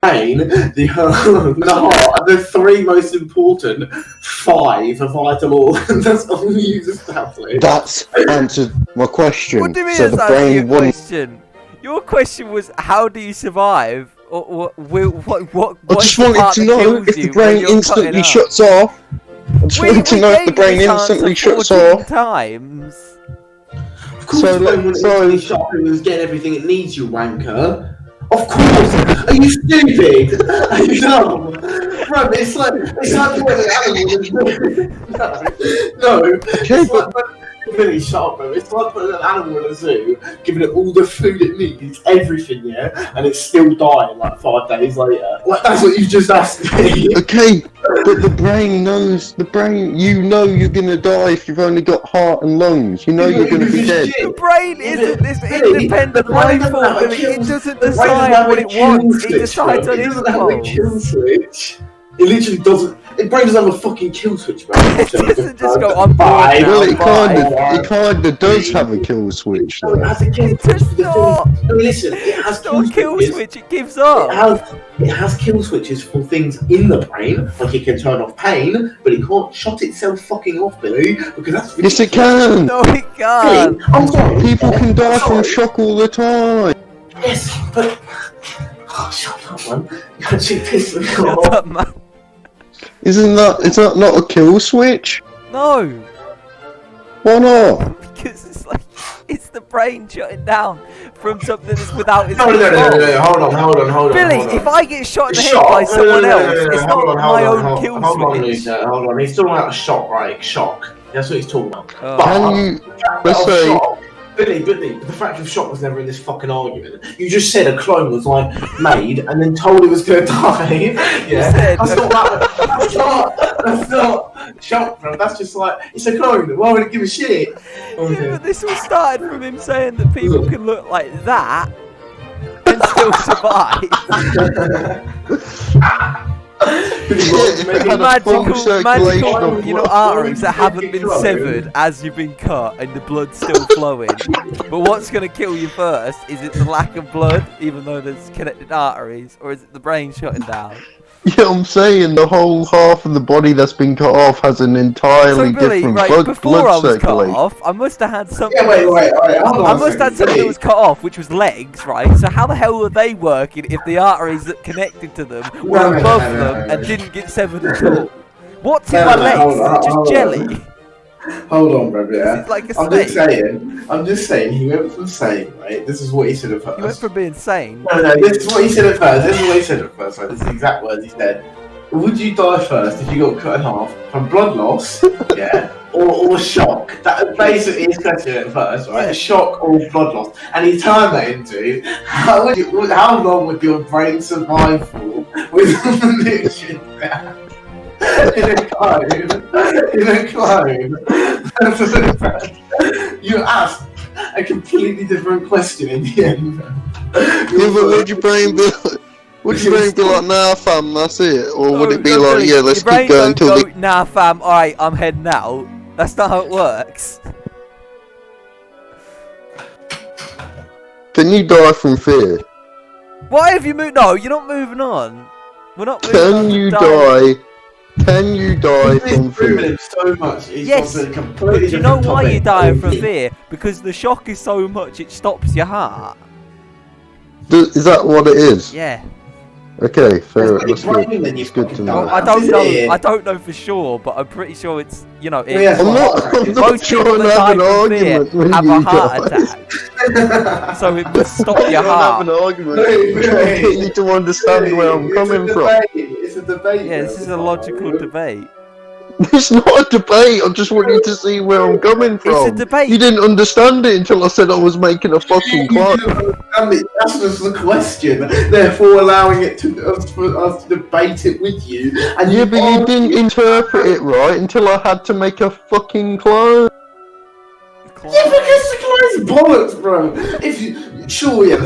brain, the heart, the three most important 5 vital organs. That's all you've established. That's answered my question. What do you mean so that's the answered brain your wouldn't. question? Your question was, how do you survive? Or what I just is the wanted part to that know kills if you the when brain you're instantly cutting up? shuts off. I just wanted to know if the brain gave you this instantly answer shuts 14 off. times. Of course, So, when it's so- really shopping and getting everything it needs, you wanker. Of course. Are you stupid? Are you dumb? Bro, it's like putting an animal. No, it's like Billy, shut up, bro. It's like putting an animal in a zoo, giving it all the food it needs, everything, yeah, and it's still dying like 5 days later. Like, that's what you just asked me. Okay, but the brain knows. The brain, you know, you're gonna die if you've only got heart and lungs. You know you're gonna be dead. The brain isn't this Billy, independent the brain life doesn't form. have a Billy. kill- It doesn't the brain decide have what a it kill wants. It switch, decides bro. on It doesn't have a kill impulse. switch. It literally doesn't. The brain doesn't have a fucking kill switch, bro. It doesn't just go, I'm bored Bye. now, Well, it bye. kinda does have a kill switch, No, it though. has a kill It switch. does for the not. things- No, listen, it has It's not a kill switches. switch, it gives up. It has kill switches for things in the brain, like it can turn off pain, but it can't shut itself fucking off, Billy, because that's Yes, it can. No, it can't. Billy, I'm sorry. People can die from Sorry. shock all the time. Yes, but oh, shut up, man. You actually pissed me Shut off. up, man. Isn't that? Is that not a kill switch? No, Why not? because it's like, it's the brain shutting down from something that's without its No, control. hold on. Billy, hold on. if I get shot in the head Shock? by someone No, else, it's hold not on, my hold on, own kill hold on, switch. Lisa, hold on. He's talking about shock, right? Shock. That's what he's talking about. Oh. But Can you? the fact Let's of say. shock, Billy, the fact of shock was never in this fucking argument. You just said a clone was like made and then told it was gonna die. Yeah, said- that's not shock, bro. That's just like it's a clone. Why would it give a shit? Yeah, but this all started from him saying that people can look like that and still survive. If it had a full circulation of magical arteries that haven't been severed as you've been cut and the blood's still flowing. But what's going to kill you first? Is it the lack of blood, even though there's connected arteries, or is it the brain shutting down? Yeah, I'm saying the whole half of the body that's been cut off has an entirely So Billy, different right, blood before I was cut circulation. off, I must have had something. Yeah, wait, hold on. I must have had something that was cut off, which was legs, right? So how the hell were they working if the arteries that connected to them were above them and didn't get severed at all? What's in my legs? Is it just jelly? Hold on, bro. Yeah. It's like a I'm just saying. He went from saying, right? This is what he said at first. You went from being sane. No, this is what he said at first. Right? This is the exact words he said. Would you die first if you got cut in half from blood loss, yeah, or shock? That was basically his question at first, right? Yeah. Shock or blood loss, and he turned that into how long would your brain survive for with nutrition in a clone? You asked a completely different question in the end. Yeah, but would your brain be? Would your brain be like, nah, fam, that's it, or would it be like, yeah, let's keep going until the? Nah, fam. All right, I'm heading out. That's not how it works. Can you die from fear? Why have you moved? No, you're not moving on. We're not moving on. Can to you die? die? Can you die from fear? So much. He's Yes, got a completely Do you know different why topic. you die from fear? Because the shock is so much it stops your heart. Is that what it is? Yeah. Okay, fair. It's That's good. brain then you've It's good fucking to done know. I that. don't Is know. it? I don't know for sure, but I'm pretty sure it's Yeah, it's I'm not most trying people to that have an die from fear argument with have a you heart guys. attack. So it must stop your I'm not heart. having an argument. I'm trying to get you to understand where I'm coming from. It's a debate. Yeah, this is a logical debate. It's not a debate. I just want you to see where I'm coming from. It's a debate. You didn't understand it until I said I was making a fucking claim. That's just the question. Therefore, allowing it to for us to debate it with you. And Yeah, but you didn't interpret it right until I had to make a fucking claim. Yeah, because the clone's bollocks, bro. If you sure, yeah,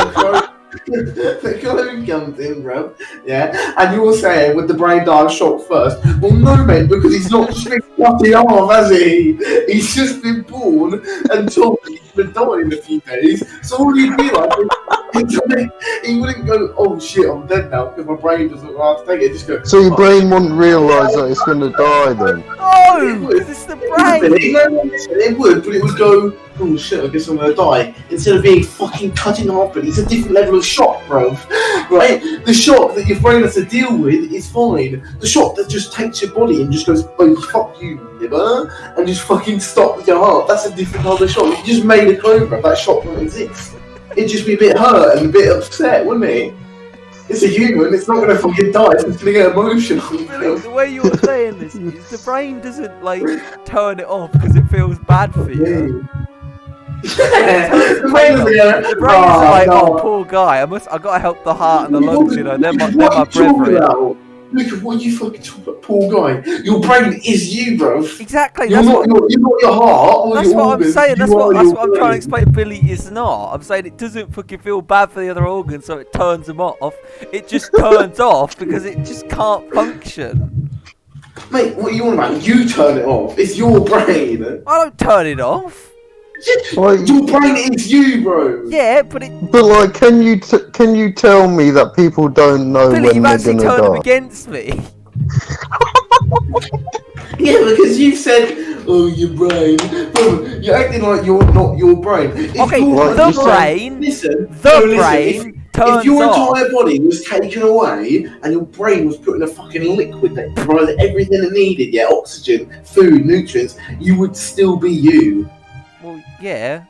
the clone comes in, bro. Yeah, and you're saying would the brain die of shock first? Well, no, mate, because he's not just fucking arm, has he? He's just been born and told he's going to die in a few days. So all he'd be like, he wouldn't go, oh shit, I'm dead now because my brain doesn't know how to take it. Just go. So your brain wouldn't realise that it's going to die then? No, it's the brain. It would, but it would go, oh shit, I guess I'm gonna die. Instead of being fucking cutting off, but it's a different level of shock, bro. Right? The shock that your brain has to deal with is fine. The shock that just takes your body and just goes, oh fuck you, nibber, and just fucking stops your heart. That's a different type of shock. If you just made a cobra, that shock wouldn't exist. It'd just be a bit hurt and a bit upset, wouldn't it? It's a human, it's not gonna fucking die, it's just gonna get emotional. The way you're saying this is the brain doesn't like turn it off because it feels bad for you. The brain is like, oh poor guy, I gotta help the heart and the lungs, you know, they're my brethren. Look, what are you fucking talking about, poor guy? Your brain is you, bro. Exactly. You're not your heart or that's your what organs. I'm saying. That's what I'm trying to brain. explain. Billy is not. I'm saying it doesn't fucking feel bad for the other organs, so it turns them off. It just turns off because it just can't function. Mate, what are you on about? You turn it off. It's your brain. I don't turn it off. Like, your brain is you, bro. Yeah, but it. but like, can you tell me that people don't know Billy, when you've they're actually gonna turned die? them against me. Yeah, because you said, oh, your brain. Bro, you're acting like you're not your brain. If Okay, your the brain. Listen, The brain turns if your off. entire body was taken away and your brain was put in a fucking liquid that provided everything it needed, yeah, oxygen, food, nutrients, you would still be you. Well, yeah.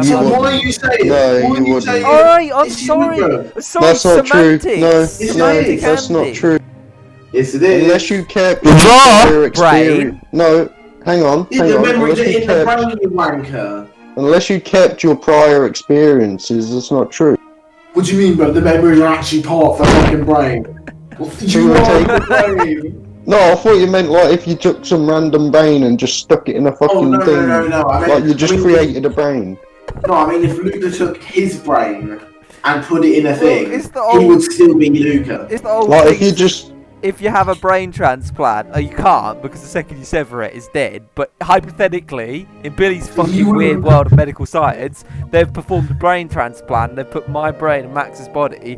So why are you saying? No, why are you you wouldn't. saying? Alright, I'm It's you, sorry. bro. I'm sorry, That's not true. semantics. No, Semantic that's not Andy. true. Yes, it is. Unless you kept The your brain. experience. No, hang on. Yeah, the memories Unless are you in the kept, brain, you wanker. unless you kept your prior experiences, that's not true. What do you mean, bro? The memories are actually part of the fucking brain. You would are take- the brain. No, I thought you meant like if you took some random brain and just stuck it in a fucking Oh, no, thing. no. I mean, Like you just created a brain. No, I mean, if Luca took his brain and put it in a thing, it's the he old- would still be Luca. It's the old Like thing. if you just If you have a brain transplant, you can't because the second you sever it, it's dead. But hypothetically, in Billy's fucking weird world of medical science, they've performed a brain transplant. They've put my brain in Max's body.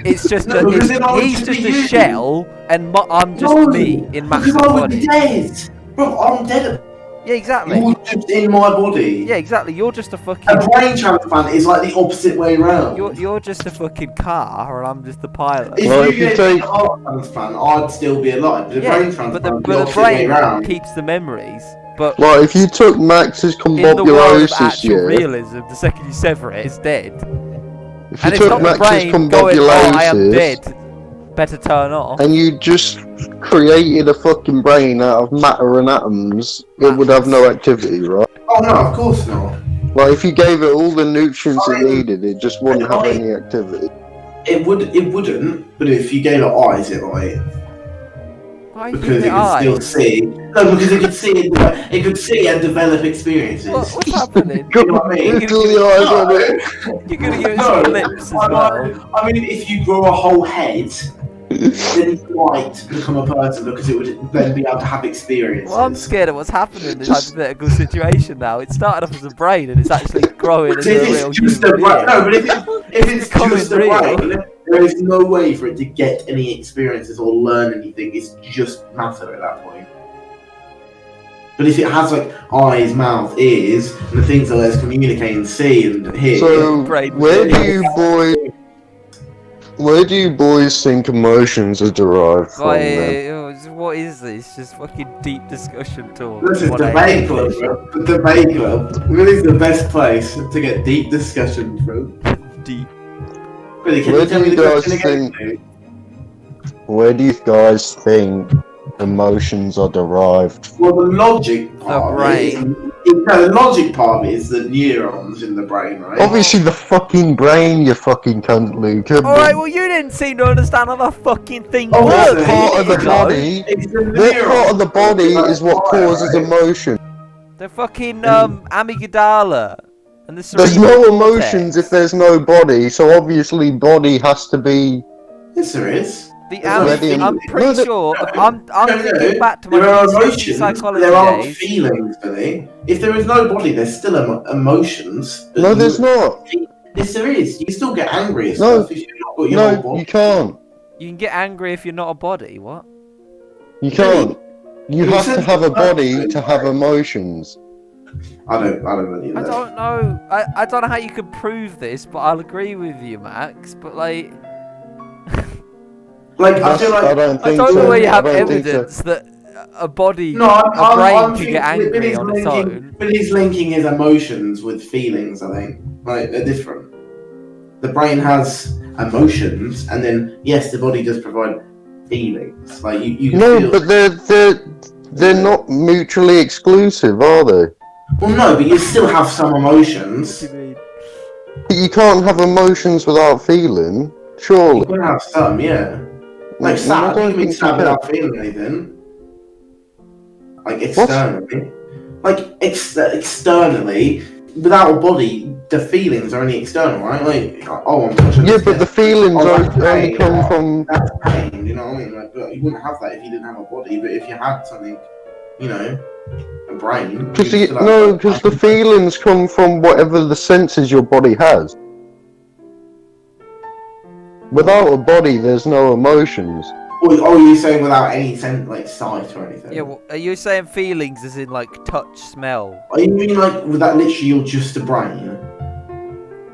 It's just No, because then I would he's just just be a you. shell, and I'm just No, me in Max's because I would be body. dead. Bro, I'm dead. Yeah, exactly. You're just in my body. Yeah, exactly. You're just a A fucking. brain transplant is like the opposite way around. You're just a fucking car, and I'm just the pilot. If Well, you if you get take- a heart transplant, I'd still be alive. The brain transplant but the is the opposite way brain around. keeps the memories. But like if you took Max's in the world of combobulosis, actual yeah. realism, the second you sever it, it's dead. If And you it's took not the Max's brain going, oh, I am combobulosis dead. Better turn off. and you just created a fucking brain out of matter and atoms, it would have no activity, right? Oh no, of course not. Like if you gave it all the nutrients it needed, it just wouldn't have any activity. It wouldn't. But if you gave it eyes, it might. Why are you Because it giving could still eyes? see. No, because it could see. It could see and develop experiences. What's happening? You know what I mean? Googly eyes on it. You're gonna give it No, some lips as well. I mean, if you grow a whole head, then it might become a person because it would then be able to have experiences. Well, I'm scared of what's happening in this hypothetical situation now. It started off as a brain and it's actually growing If into a real it's just a human brain, being. no, but if it's Becoming just a real. brain, there is no way for it to get any experiences or learn anything. It's just matter at that point. But if it has like eyes, mouth, ears, and the things that let us communicate and see and hear, So Brain where brain. do you boys think emotions are derived from then? What is this? Just fucking deep discussion talk. this is 180. debate club, bro. The debate club really is the best place to get deep discussion from. Deep. Really, can Where you tell do me you the guys question again? Where do you guys think emotions are derived from? Well, the logic part brain. the logic part is the neurons in the brain, right? Obviously the fucking brain, you fucking cunt, Luke. Alright, well, you didn't seem to understand how the fucking thing Oh, works. what Part of the you know? body, It's the what neurons. part of the body is what causes right? emotion? The fucking amygdala and the There's cerebral no emotions cortex. if there's no body, so obviously body has to be... Yes, there is. I'm pretty sure. I'm thinking back to my there are GCSE emotions. psychology There aren't days. feelings, Billy. If there is no body, there's still emotions. but No, you there's not. Yes, there is. You can still get angry and No. stuff if you've not got your whole No, body. you can't. You can get angry if you're not a body. What? You can't. You You have said to have a that- body to have emotions. I don't believe I that. don't know. I don't know how you could prove this, but I'll agree with you, Max. But like, Like, I feel like I don't I think don't know so. where you have I don't think so. evidence that a body, no, a brain I'm can thinking get angry Billy's on its linking, own. Billy's linking his emotions with feelings. I think like they're different. The brain has emotions, and then yes, the body does provide feelings. Like you can No, feel. but they're not mutually exclusive, are they? Well, no, but you still have some emotions. What do you mean? But you can't have emotions without feeling, You surely. can have some, yeah. Like I sad, don't you can be think sad you without feeling anything. Like externally, externally, without a body, the feelings are only external, right? Like, oh, I'm touching Yeah, this but the bit. feelings Oh, that's only pain. come from. That's pain, you know what I mean? Like, but you wouldn't have that if you didn't have a body. But if you had something, you know, a brain. Because you'd still have no, like, because the feelings come from whatever the senses your body has. Without a body, there's no emotions. Oh, you're saying without any sense, like sight or anything? Yeah, well, are you saying feelings as in like touch, smell? Oh, you mean like with that literally you're just a brain?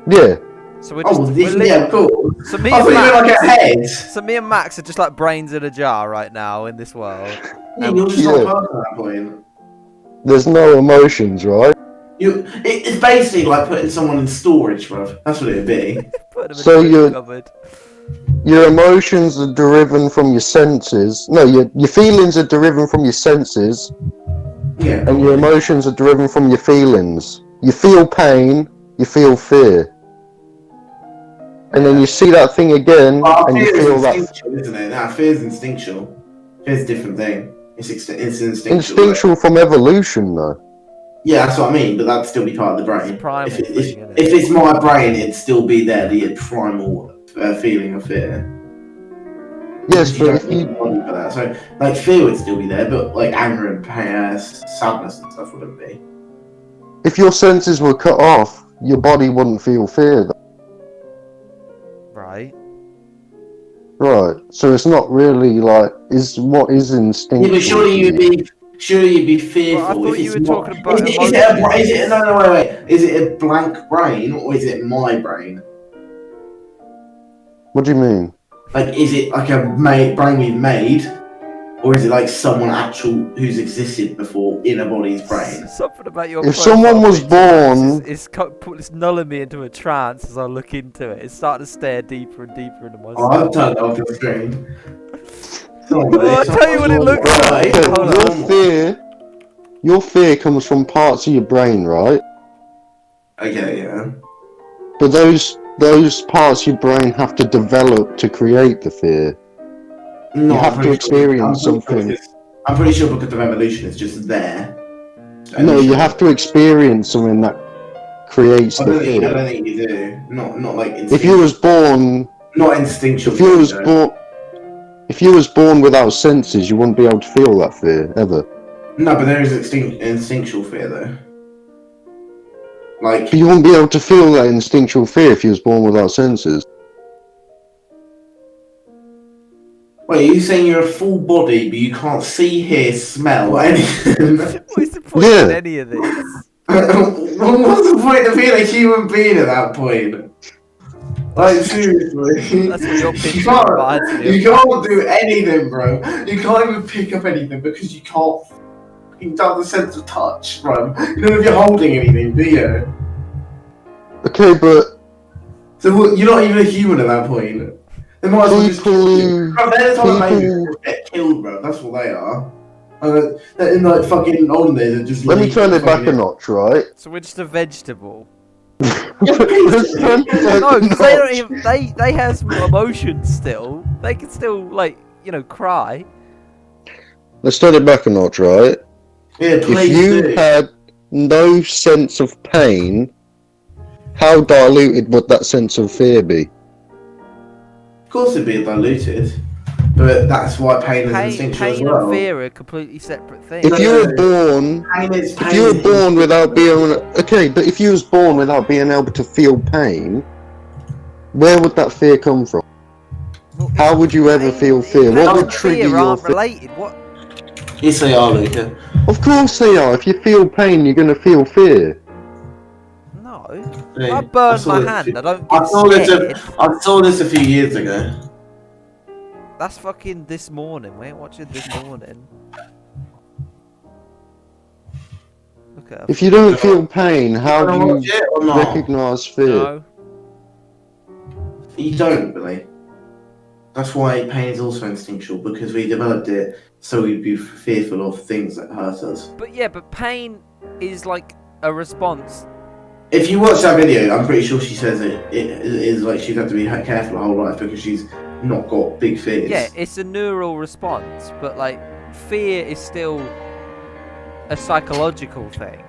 Yeah. So we're Oh, just, yeah, cool. So me I and thought you meant like Max, a head. so me and Max are just like brains in a jar right now in this world. Yeah, you're just Yeah. not a person at that point. There's no emotions, right? It's basically like putting someone in storage, bro. That's what it'd be. Put 'em in So the you're- cupboard. Your emotions are derived from your senses. No, your feelings are derived from your senses, Yeah. and your emotions are derived from your feelings. You feel pain, you feel fear. And then you see that thing again, Well, and you fear feel is that instinctual, isn't it? Nah, fear is instinctual. Fear's a different thing. It's instinctual. instinctual from evolution, though. Yeah, that's what I mean, but that'd still be part of the brain. It's a primal If thing, isn't it? it's my brain, it'd still be there, the primal feeling of fear. Yes, You but don't if need you a body for that. So, like, fear would still be there, but like anger and pain, sadness and stuff wouldn't be. if your senses were cut off, your body wouldn't feel fear. Right. Right. So it's not really like what is Yeah, instinctual. but surely you'd be fearful. Well, I thought if you it's were not- talking about wait. Is it a blank brain or is it my brain? What do you mean? Like, is it like a brain we've made, or is it like someone actual who's existed before in a body's brain? Something about your If profile someone was picture born- it's nulling me into a trance as I look into it. It's starting to stare deeper and deeper into my Oh, soul. I've turned it off the screen. Well, I'll tell you what it looks like. Okay, Hold on. your fear comes from parts of your brain, right? Okay, yeah. But those parts of your brain have to develop to create the fear. No, You have to experience something. I'm pretty sure because of evolution, it's just there. No, you have to experience something that creates I the don't think fear. you do. Not like If you was born, not instinctual. if you was fear, born, if you was born without senses, you wouldn't be able to feel that fear ever. No, but there is instinctual fear though. Like, But you wouldn't be able to feel that instinctual fear if you was born without senses. wait, are you saying you're a full body, but you can't see, hear, smell, anything? What's the point Yeah. in any of this? What's the point of being a human being at that point? Like, seriously. That's what your You picture reminds can't, me of. you can't do anything, bro. You can't even pick up anything because you can't fucking have the sense of touch, bro. You don't know if you're holding anything, do you? Okay, but So what, you're not even a human at that point. They might as well just kill you. Bro, they're the type of babies that just get killed, bro. That's what they are. They're in like fucking olden days, they're just let me leave turn it back a fucking- notch, right? So we're just a vegetable. Let's turn it back No, a because they don't notch. even. They have some emotions still. They can still like cry. Let's turn it back a notch, right? Yeah, If please you do. had no sense of pain, how diluted would that sense of fear be? Of course it'd be diluted. But that's why pain is Pain, instinctual as pain well. and fear are completely separate things. If you were born, Pain is if you were pain. born without being okay, but if you was born without being able to feel pain, where would that fear come from? Well, How would you ever feel fear? pain What would and trigger fear your aren't fear? related. What? Yes, they are, Luca. Of course they are. If you feel pain, you're going to feel fear. No. Hey, I burned saw my this hand. few- I don't I get saw this. scared. I saw this a few years ago. That's fucking this morning. We ain't watching this morning. Look at her. If you don't feel pain, how Wanna do watch you it or not? recognise fear? No. You don't, Billy. That's why pain is also instinctual, because we developed it so we'd be fearful of things that hurt us. But yeah, but pain is like a response. If you watch that video, I'm pretty sure she says it is like she'd have to be careful her whole life because she's not got big fears. Yeah, it's a neural response, but like fear is still a psychological thing.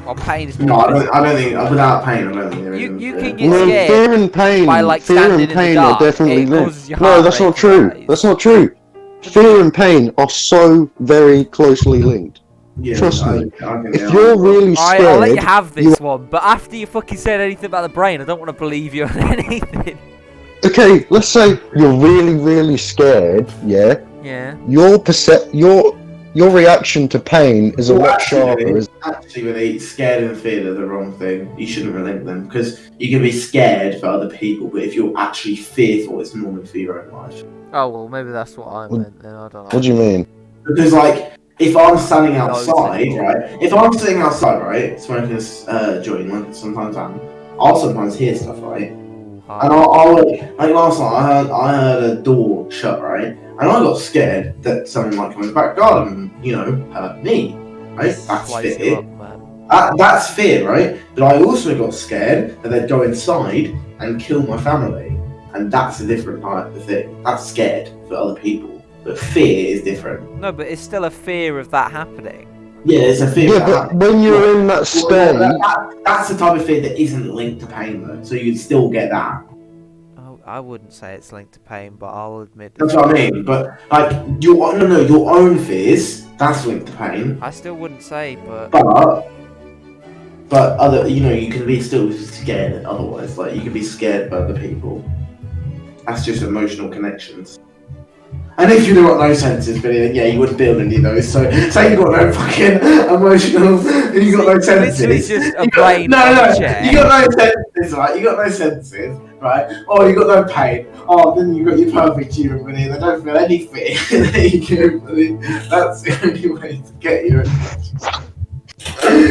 Or pain is No, I don't think without pain, I don't think there is. You fear. can get Well, scared fear and pain, by, like, fear standing and in the pain dark. are definitely It linked. causes your No, heart that's not rate to true. rise. That's not true. Fear and pain are so very closely linked. Yeah, Trust me. I can If get you're on. really Alright, I'll let you scared, have this one, but after you fucking said anything about the brain, I don't want to believe you on anything. okay, let's say you're really, really scared. Yeah, Yeah. your reaction to pain is a Well, lot sharper. Actually, really, scared and fear are the wrong thing. You shouldn't relate them because you can be scared for other people, but if you're actually fearful, it's normally for your own life. Oh well, maybe that's what I meant. Then I don't know. What do you mean? Because, like, if I'm standing No, outside, it's- right? If I'm sitting outside, right, smoking a joint, like sometimes I'll sometimes hear stuff, right? Ooh, And I'll like last night, I heard a door shut, right? And I got scared that someone might come in the back garden and, hurt me, right? That's Slice you fear. up, man. That's fear, right? But I also got scared that they'd go inside and kill my family. And that's a different type of thing. That's scared for other people. But fear is different. No, but it's still a fear of that happening. Yeah, it's a fear. Yeah, of but that. when you're in that state, That's the type of fear that isn't linked to pain, though. So you'd still get that. Oh, I wouldn't say it's linked to pain, but I'll admit. That's what I mean. But like your own fears, that's linked to pain. I still wouldn't say, but But other, you can be still scared. Otherwise, like you can be scared by other people. That's just emotional connections. And if you got no senses, but yeah, you wouldn't build any of those. So say you got no fucking emotional, you got no senses. literally just a brain No, on no, a chair. you got no senses, right? You got no senses, right? Oh, you got no pain. Oh, then you got your perfect human being. They don't feel any fear. There you go, buddy. That's the only way to get you.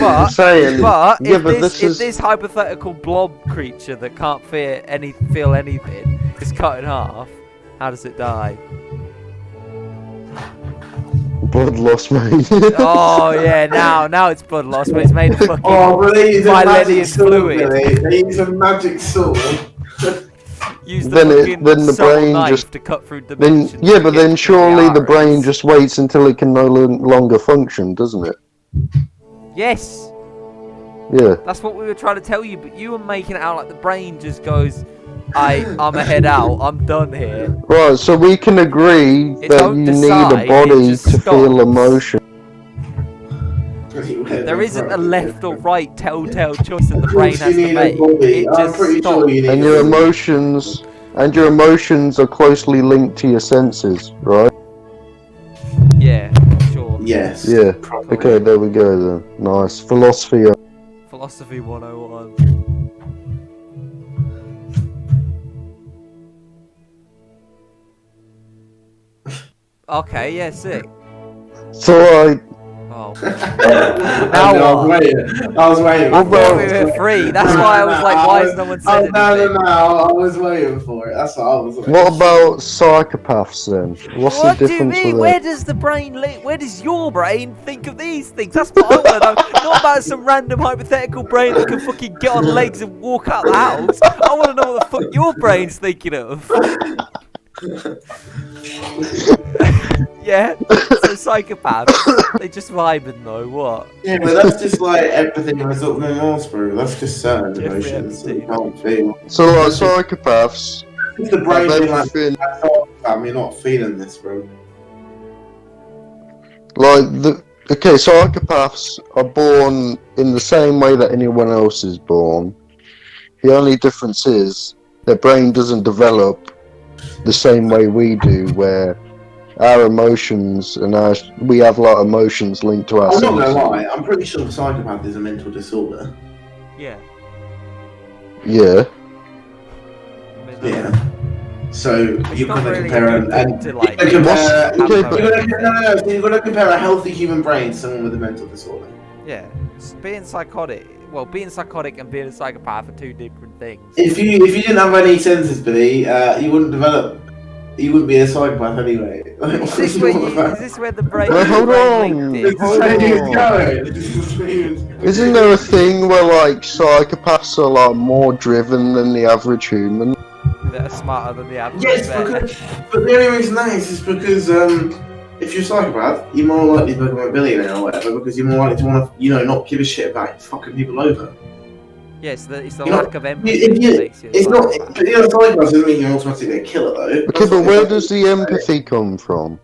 But, saying, but yeah, if, but this hypothetical blob creature that can't feel anything is cut in half, how does it die? blood loss, mate. Oh yeah, now it's blood loss, but it's made of fucking. Oh, but they use a magic Millennium sword, fluid. Billy. They use a magic sword. Use the then fucking then the subtle brain knife just to cut through then dimensions. yeah, to but get then through surely the brain arteries. just waits until it can no longer function, doesn't it? Yes, Yeah. that's what we were trying to tell you, but you were making it out like the brain just goes, I'm a head out, I'm done here. Right, so we can agree It that don't you decide, need a it body just to feel stops. emotion. There isn't a left or right telltale choice that the brain Of has course you to need a make. body. It I'm just pretty sure stops. you need And a your body. emotions are closely linked to your senses, right? Yeah, sure. Yes. Yeah. Probably. Okay, there we go then. Nice. Philosophy. Philosophy 101. Okay, yeah, sick. So Oh. I was waiting. I was waiting. Well, I thought we were free. That's why I was like, why has no one said anything? No. I was waiting for it. That's what I was waiting what about psychopaths then? What's What the do you difference mean? with Where that? does the brain where does your brain think of these things? That's what I want to know. Not about some random hypothetical brain that can fucking get on legs and walk out the house. I want to know what the fuck your brain's thinking of. Yeah, so psychopaths, they just vibe and know what. Yeah, but that's just like empathy and result in remorse, bro. That's just certain Jeffrey emotions that you Epstein. can't feel. So like psychopaths It's the have brain being like, everything. that's not fam. You're not feeling this, bro. Like psychopaths are born in the same way that anyone else is born. The only difference is their brain doesn't develop the same way we do, where our emotions and we have like emotions linked to our I'm not gonna senses. lie. I'm pretty sure psychopath is a mental disorder. Yeah. Yeah. I mean, Yeah. So It's you're not gonna really compare a good thing to, like, you're gonna have so you're gonna compare a healthy human brain to someone with a mental disorder. Yeah, being psychotic and being a psychopath are two different things. If you didn't have any senses, Billy, you wouldn't develop. You wouldn't be a psychopath anyway. Is this where the brain? Well, hold on. linked Hold is? on. Isn't there a thing where like psychopaths are like more driven than the average human? That are smarter than the average. Yes, but the only reason that is because if you're a psychopath, you're more likely to become a billionaire or whatever because you're more likely to want to, not give a shit about fucking people over. Yes, it's the You know, lack of empathy that makes you a It's not. psychopath. But a psychopath doesn't mean you're automatically a killer, though. Okay, but where does the empathy come from?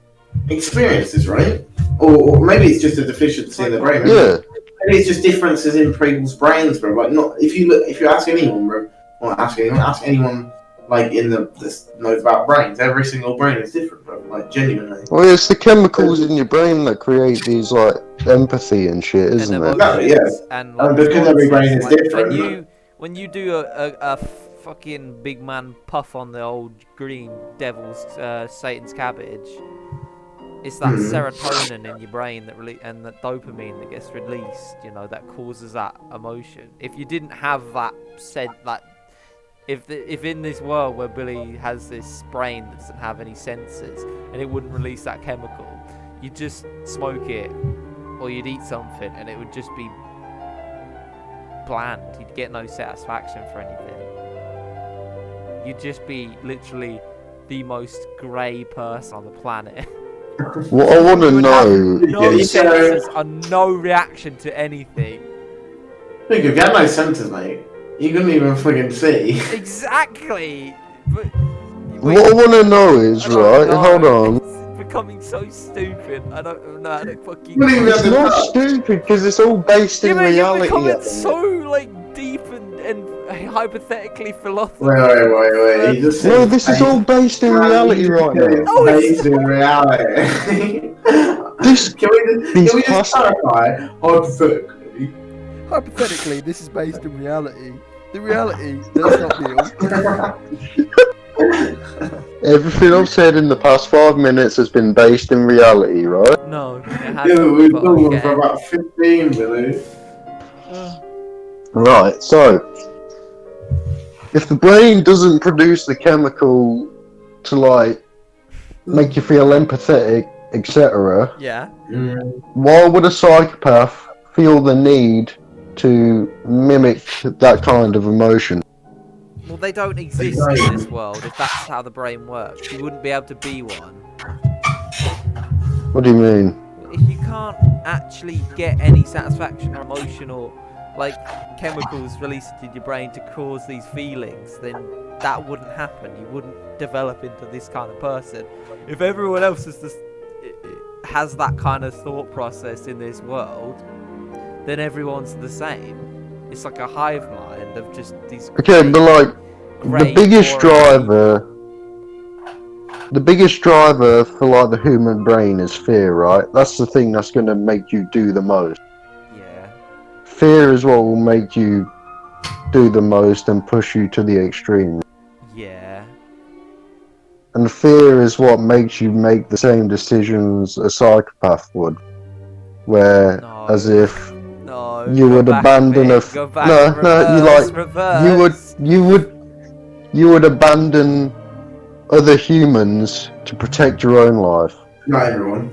Experiences, right? Or maybe it's just a deficiency in the brain. Yeah. Maybe it's just differences in people's brains, bro. Like, not if you ask anyone, bro, or ask anyone like in the knows about brains. Every single brain is different, bro. Like genuinely. Well, it's the chemicals in your brain that create these like empathy and shit, isn't And it? Exactly, yeah. And because every brain is different. When you do a fucking big man puff on the old green devil's Satan's cabbage, it's that serotonin in your brain that and that dopamine that gets released, that causes that emotion. If you didn't have that if in this world where Billy has this brain that doesn't have any senses and it wouldn't release that chemical, you'd just smoke it or you'd eat something and it would just be bland. You'd get no satisfaction for anything. You'd just be literally the most grey person on the planet. What I want to know. No senses and no reaction to anything. Look, if you had no senses, mate, you couldn't even fucking see. Exactly. But What I want to know is, right? Hold on. It's becoming so stupid. I don't know how to fucking. It's not stupid because it's all based in reality. You're becoming so deep and hypothetically philosophical. Wait. You just No, this is all based in reality right now. Oh, based in reality. Can we just clarify hypothetically? Hypothetically, this is based in reality. The reality, that's not real. Everything I've said in the past 5 minutes has been based in reality, right? No, it hasn't. Yeah, we've done for about 15 minutes. Right, so if the brain doesn't produce the chemical to make you feel empathetic, etc., Yeah. why would a psychopath feel the need to mimic that kind of emotion? Well, they don't exist in this world if that's how the brain works. You wouldn't be able to be one. What do you mean? If you can't actually get any satisfaction or emotional chemicals released in your brain to cause these feelings, then that wouldn't happen. You wouldn't develop into this kind of person. If everyone else has that kind of thought process in this world, then everyone's the same. It's like a hive mind of just these. Okay, but the biggest driver for the human brain is fear, right? That's the thing that's going to make you do the most. Yeah. Fear is what will make you do the most and push you to the extreme. Yeah. And fear is what makes you make the same decisions a psychopath would, where as if you would abandon you would abandon other humans to protect your own life. Not everyone.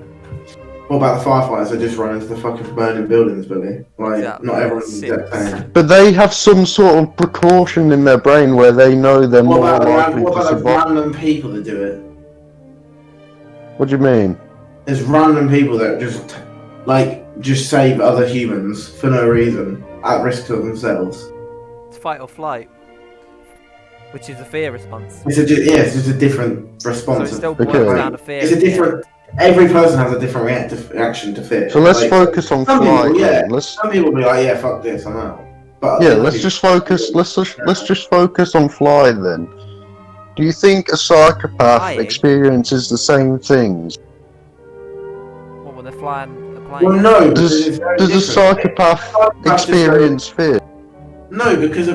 What about the firefighters that just run into the fucking burning buildings, Billy? Not everyone's the exact same. But they have some sort of precaution in their brain where they know they're more likely to What about the survive. random people that do it? What do you mean? There's random people that just save other humans for no reason, at risk to themselves. It's fight or flight. which is a fear response. It's it's just a different So response. it still Okay. boils down to fear. It's a different. Every person has a different reaction to fear. So let's Like, focus on some people, flight. yeah. then. Let's Some people will be like, yeah, fuck this, I'm out. But yeah, let's just focus. Let's just focus on flight then. Do you think a psychopath Flying? experiences the same things? What, when they're flying the plane? Well, no. because it's Does very does a different. psychopath Psychopath just experience fear? No, because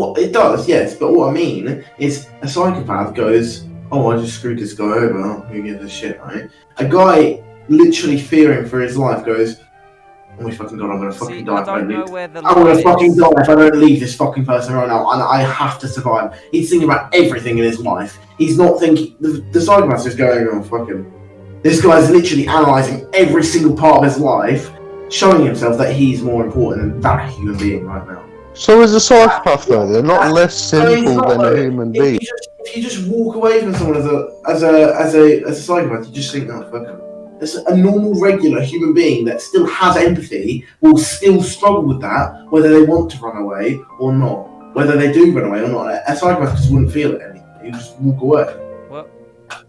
what it does, yes. But what I mean is, a psychopath goes, "Oh, I just screwed this guy over. Who gives a shit, right?" A guy literally fearing for his life goes, "Oh my fucking god, I'm gonna fucking See, die I if I don't know leave. where the I'm gonna line fucking is. die if I don't leave this fucking person right now, and I have to survive." He's thinking about everything in his life. He's not thinking. The psychopath's just going, "Oh fucking." This guy's literally analysing every single part of his life, showing himself that he's more important than that human being right now. So is a psychopath though? They're not less No, he's simple not, than a though. human being. If you just walk away from someone as a psychopath, you just think, "Oh fuck him." It's a normal, regular human being that still has empathy will still struggle with that, whether they want to run away or not. Whether they do run away or not, a psychopath just wouldn't feel it anymore. He'd just walk away. Well,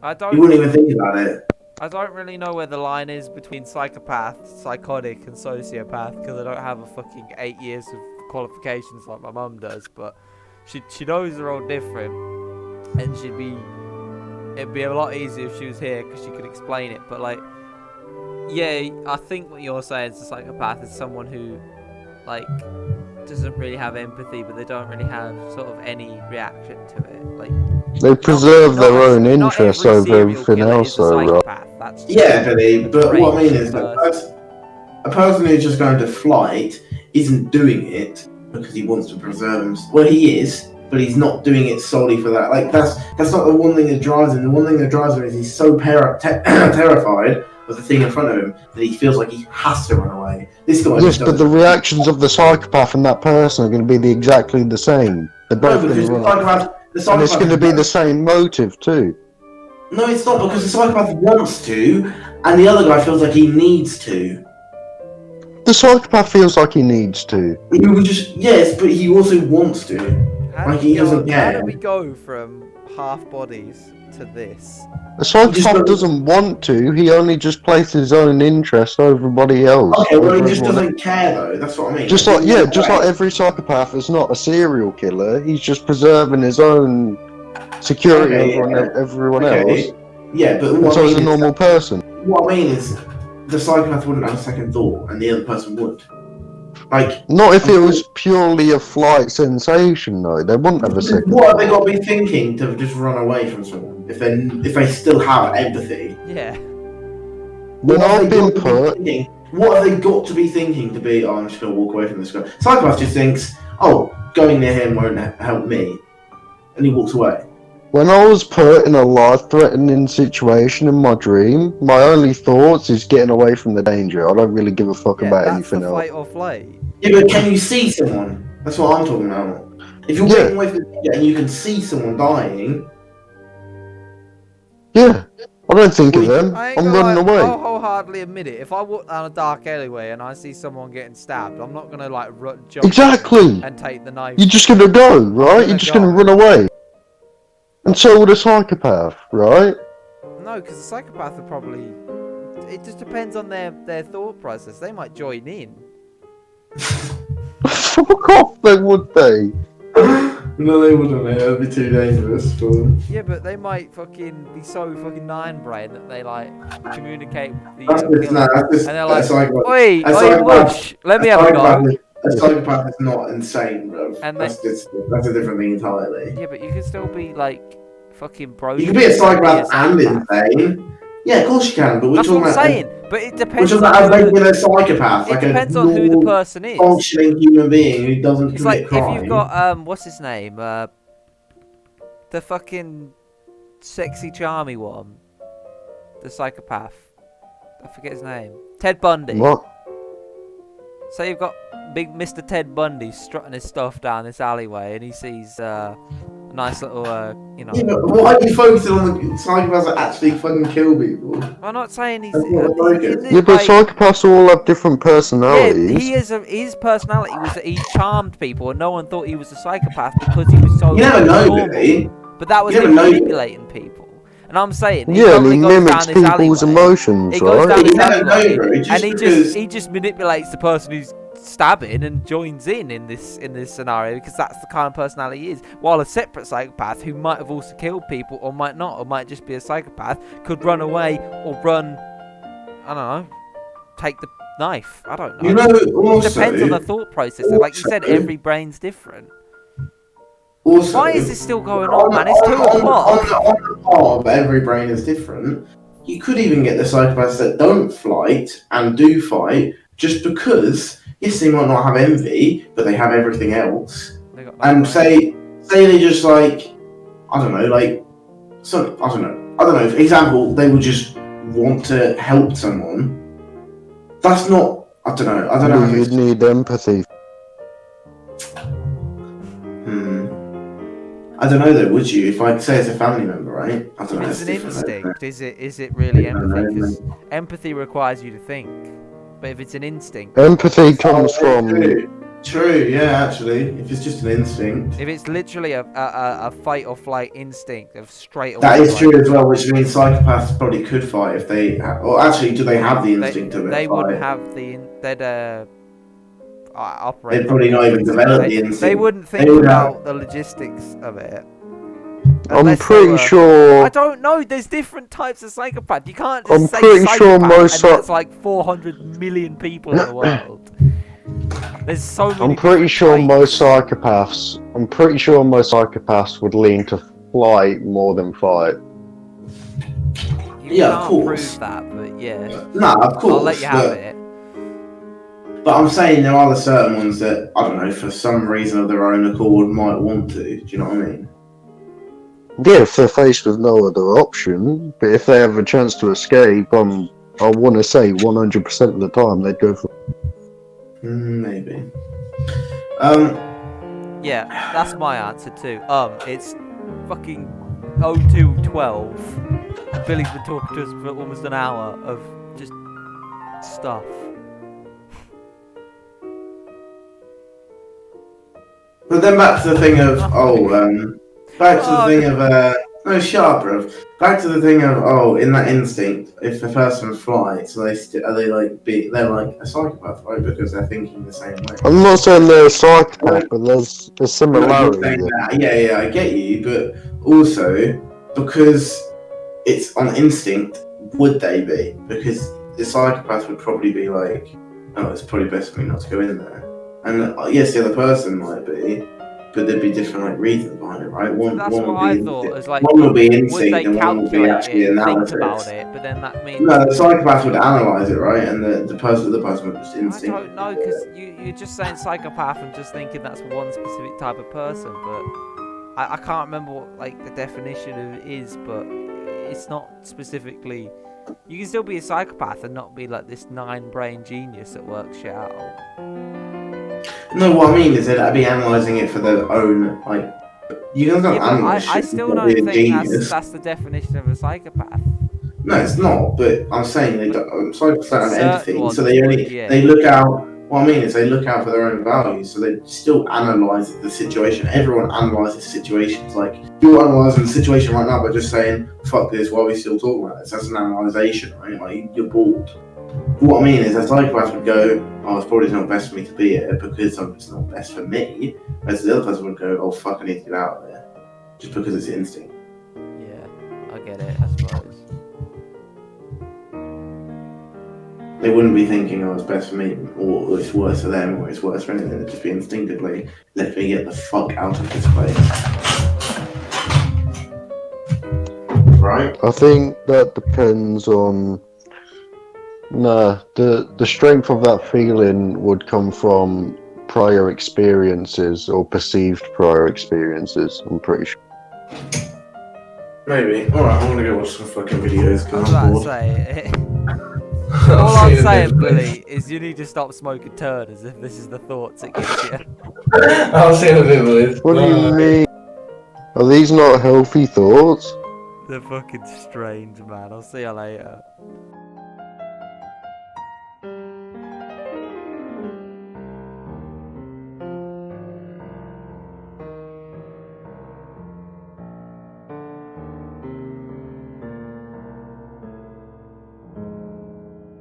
I He wouldn't don't. even think about it. I don't really know where the line is between psychopath, psychotic, and sociopath because I don't have a fucking 8 years of qualifications like my mum does. But she knows they're all different, and it'd be a lot easier if she was here because she could explain it. But like, yeah, I think what you're saying is a psychopath is someone who like doesn't really have empathy, but they don't really have sort of any reaction to it. Like, They preserve their own not interests every over serial everything killer else, is a though, right? psychopath. That's just Yeah, a but what I trait mean is of a person. that a person who's just going to flight isn't doing it because he wants to preserve himself. Well, he is, but he's not doing it solely for that. Like that's not the one thing that drives him. The one thing that drives him is he's so terrified of the thing in front of him that he feels like he has to run away. This guy Yes, just but the doesn't. reactions of the psychopath and that person are going to be exactly the same. They're No, both going because to the run. psychopath, And it's going to be the same motive too. No, it's not, because the psychopath wants to, and the other guy feels like he needs to. The psychopath feels like he needs to. He would just yes, but he also wants to. How Like, do he we go- doesn't How care. do we go from half bodies to this? The psychopath doesn't- doesn't want to. He only just places his own interest over everybody else. Okay, well, over he just everyone doesn't care though. That's what I mean. Just like every psychopath is not a serial killer. He's just preserving his own security Okay, over yeah. everyone Okay. else. Yeah, but And what so I is mean a normal person. what I mean is the psychopath wouldn't have a second thought, and the other person would. Like, Not if it was purely a flight sensation, though. They wouldn't have a second. what have they got to be thinking to just run away from someone if they still have empathy? Yeah. When What have I've they been got to be put, thinking? What have they got to be thinking to be? Oh, I'm just gonna walk away from this guy. Psychopath just thinks, oh, going near him won't help me, and he walks away. when I was put in a life-threatening situation in my dream, my only thoughts is getting away from the danger. I don't really give a fuck Yeah, about that's anything the else. fight or flight. Yeah, but can you see someone? That's what I'm talking about. If you're Yeah. getting away from the danger and you can see someone dying, Yeah, I don't think of them. I ain't I'm gonna running lie, away. I'll wholeheartedly admit it. If I walk down a dark alleyway and I see someone getting stabbed, I'm not gonna like jump Exactly. and take the knife. You're just gonna go, right? gonna You're just go. gonna run away. And so would a psychopath, right? No, because the psychopath would probably. It just depends on their thought process. They might join in. Fuck off, then, would they? no, they wouldn't. That'd be too dangerous for them. Yeah, but they might fucking be so fucking nine-brained that they like communicate with the That's other just, killer. that's just And they're a like, psychopath. Oi, a oi, psychopath- whoosh, let me have a go. A psychopath is not insane, bro. And That's a different thing entirely. Yeah, but you can still be like fucking broken. You can be a psychopath and psychopath. insane. Yeah, of course you can, but we're That's talking what I'm about saying. But it we're depends talking on about a who the, regular psychopath, it like a depends on who the normal, person is. functioning human being who doesn't It's commit like crime. if you've got what's his name? The fucking sexy charmy one. The psychopath. I forget his name. Ted Bundy. What? So you've got big Mr. Ted Bundy strutting his stuff down this alleyway and he sees a nice little, you know. Yeah, but why are you focusing on the psychopaths that actually fucking kill people? I'm not saying he's. That's what I like it. Yeah, but psychopaths all have different personalities. Yeah, he is. His personality was that he charmed people, and no one thought he was a psychopath because he was so. You never know, normal. really. But that was You him never know. manipulating people. And I'm saying, he Yeah, and he totally goes mimics down this people's alleyway. emotions, He goes right? down You this never know, alleyway, bro. Just and because... he just manipulates the person who's stabbing and joins in this scenario because that's the kind of personality he is. While a separate psychopath who might have also killed people or might not, or might just be a psychopath, could run away or run. I don't know. Take the knife. I don't know. You know, also... It depends on the thought process. Like you said, every brain's different. Also, why is this still going on, man? It's 2 o'clock. On the part of every brain is different, you could even get the psychopaths that don't fight and do fight just because, yes, they might not have envy, but they have everything else. And say they just like, I don't know, like, so I don't know. For example, they would just want to help someone. That's not. I don't know. You'd need empathy. I don't know though, would you? If I say it's a family member, right? I don't know. It's an instinct. Is it really empathy? Because empathy requires you to think. But if it's an instinct, empathy comes from. True. Yeah, actually, if it's just an instinct. If it's literally a fight or flight instinct of straight away. That is true as well, which means psychopaths probably could fight if they. Or actually, do they have the instinct of it? They wouldn't have the. They'd operate. They'd probably not even develop the instinct. They wouldn't think about the logistics of it. I'm pretty sure. I don't know. There's different types of psychopath. You can't just I'm say pretty psychopath sure and that's like 400 million people in the world. There's so many. I'm pretty sure most psychopaths. I'm pretty sure most psychopaths would lean to flight more than fight. You can't prove that, but yeah. No, of course. I'll let you have it. But I'm saying there are certain ones that, I don't know, for some reason of their own accord might want to. Do you know what I mean? Yeah, if they're faced with no other option, but if they have a chance to escape, I want to say 100% of the time they'd go for. Maybe. Yeah, that's my answer too. It's fucking 02:12. Billy's been talking to us for almost an hour of just stuff. But then back to the thing of, back to the thing of, no, shut up, bro. Back to the thing of, in that instinct, if the person flies, so they're like a psychopath, right? Because they're thinking the same way. I'm not saying they're a psychopath, but there's a similarity. Yeah, I get you, but also, because it's on instinct, would they be? Because the psychopath would probably be like, oh, it's probably best for me not to go in there. And yes, the other person might be, but there'd be different reasons behind it, right? That's what I thought. Is like, one would be would instinct, they and one would be actually analysis. think about it, but then that means no, the psychopath would analyse it, right? And the person would just instinct. I don't know, because you're just saying psychopath and just thinking that's one specific type of person, but I can't remember what like the definition of it is, but it's not specifically. You can still be a psychopath and not be like this 9-brain genius that works shit out. No, what I mean is that I'd be analysing it for their own, like, you can analyse shit. I still don't think that's the definition of a psychopath. No, it's not, but I'm saying psychopaths don't have empathy, so they they look out, what I mean is they look out for their own values, so they still analyse the situation. Everyone analyses situations, like, you're analysing the situation right now by just saying, fuck this, why are we still talking about this? That's an analysation, right? Like, you're bored. What I mean is, a psychopath would go, oh, it's probably not best for me to be here because it's not best for me. Whereas the other person would go, oh, fuck, I need to get out of there. Just because it's instinct. Yeah, I get it, I suppose. They wouldn't be thinking, oh, it's best for me, or it's worse for them, or it's worse for anything. They'd just be instinctively, let me get the fuck out of this place. Right? I think that depends on. No, the strength of that feeling would come from prior experiences or perceived prior experiences, I'm pretty sure. Maybe. Alright, I'm gonna go watch some fucking videos because I'm bored. Say, all I'm saying, Billy, is you need to stop smoking turd as if this is the thoughts it gives you. I'll see you in a bit, boys. What do you mean? Are these not healthy thoughts? They're fucking strange, man. I'll see you later.